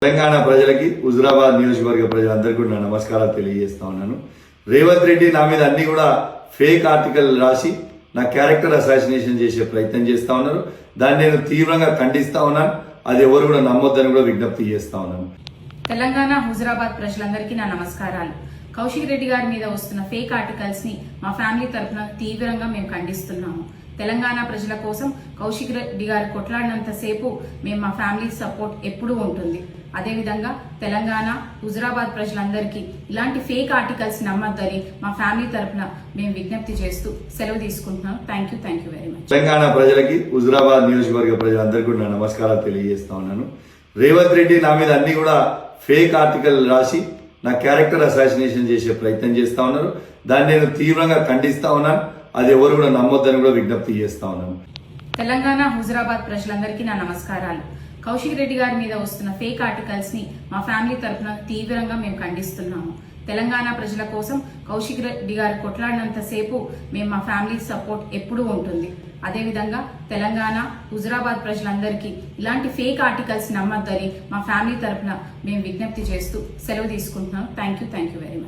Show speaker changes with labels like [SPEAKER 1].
[SPEAKER 1] తెలంగాణ ప్రజలకి హుజురాబాద్ నియోజకవర్గ ప్రజలందరికీ నా నమస్కారాలు తెలియజేస్తా ఉన్నాను. రేవంత్ రెడ్డి నా మీద అన్ని కూడా ఫేక్ ఆర్టికల్ రాసి నా క్యారెక్టర్ అసాసినేషన్ చేసే ప్రయత్నం చేస్తా ఉన్నారు. దాన్ని నేను తీవ్రంగా ఖండిస్తా ఉన్నాను. అది ఎవరు కూడా నమ్మొద్దని కూడా విజ్ఞప్తి చేస్తా ఉన్నాను.
[SPEAKER 2] తెలంగాణ హుజురాబాద్ ప్రజలందరికీ నా నమస్కారాలు. కౌశిక్ రెడ్డి గారి మీద వస్తున్న ఫేక్ ఆర్టికల్స్ ని మా ఫ్యామిలీ తరఫున తీవ్రంగా మేము ఖండిస్తున్నాము. తెలంగాణ ప్రజల కోసం కౌశిక్ రెడ్డి గారు కొట్లాడినంత సేపు మేము మా ఫ్యామిలీ సపోర్ట్ ఎప్పుడూ ఉంటుంది. అదేవిధంగా తెలంగాణ హుజురాబాద్ ప్రజలందరికీ ఇలాంటి ఫేక్ ఆర్టికల్స్ నమ్మద్దని మా ఫ్యామిలీ తరఫున మేము విజ్ఞప్తి చేస్తూ సెలవు తీసుకుంటున్నాం. Thank you very much.
[SPEAKER 1] Telangana ప్రజలకి హుజురాబాద్ నియోజకవర్గ ప్రజలందరికీ నా నమస్కారాలు తెలియజేస్తా ఉన్నాను. రేవంత్ రెడ్డి నా మీద అన్ని కూడా ఫేక్ ఆర్టికల్ రాసి నా క్యారెక్టర్ అసాసినేషన్ చేసే ప్రయత్నం చేస్తా ఉన్నారు. దాన్ని నేను తీవ్రంగా ఖండిస్తా ఉన్నాను. అది ఎవరు కూడా నమ్మొద్దని కూడా విజ్ఞప్తి చేస్తా ఉన్నాను.
[SPEAKER 2] తెలంగాణ హుజురాబాద్ ప్రజలందరికీ నా నమస్కారాలు. కౌశిక్ రెడ్డి గారి మీద వస్తున్న ఫేక్ ఆర్టికల్స్ ని మా ఫ్యామిలీ తరఫున తీవ్రంగా మేము ఖండిస్తున్నాము. తెలంగాణ ప్రజల కోసం కౌశిక్ రెడ్డి గారు కొట్లాడినంత సేపు మేము మా ఫ్యామిలీ సపోర్ట్ ఎప్పుడూ ఉంటుంది. అదేవిధంగా తెలంగాణ హుజురాబాద్ ప్రజలందరికీ ఇలాంటి ఫేక్ ఆర్టికల్స్ నమ్మద్దని మా ఫ్యామిలీ తరఫున మేము విజ్ఞప్తి చేస్తూ సెలవు తీసుకుంటున్నాం. Thank you very much.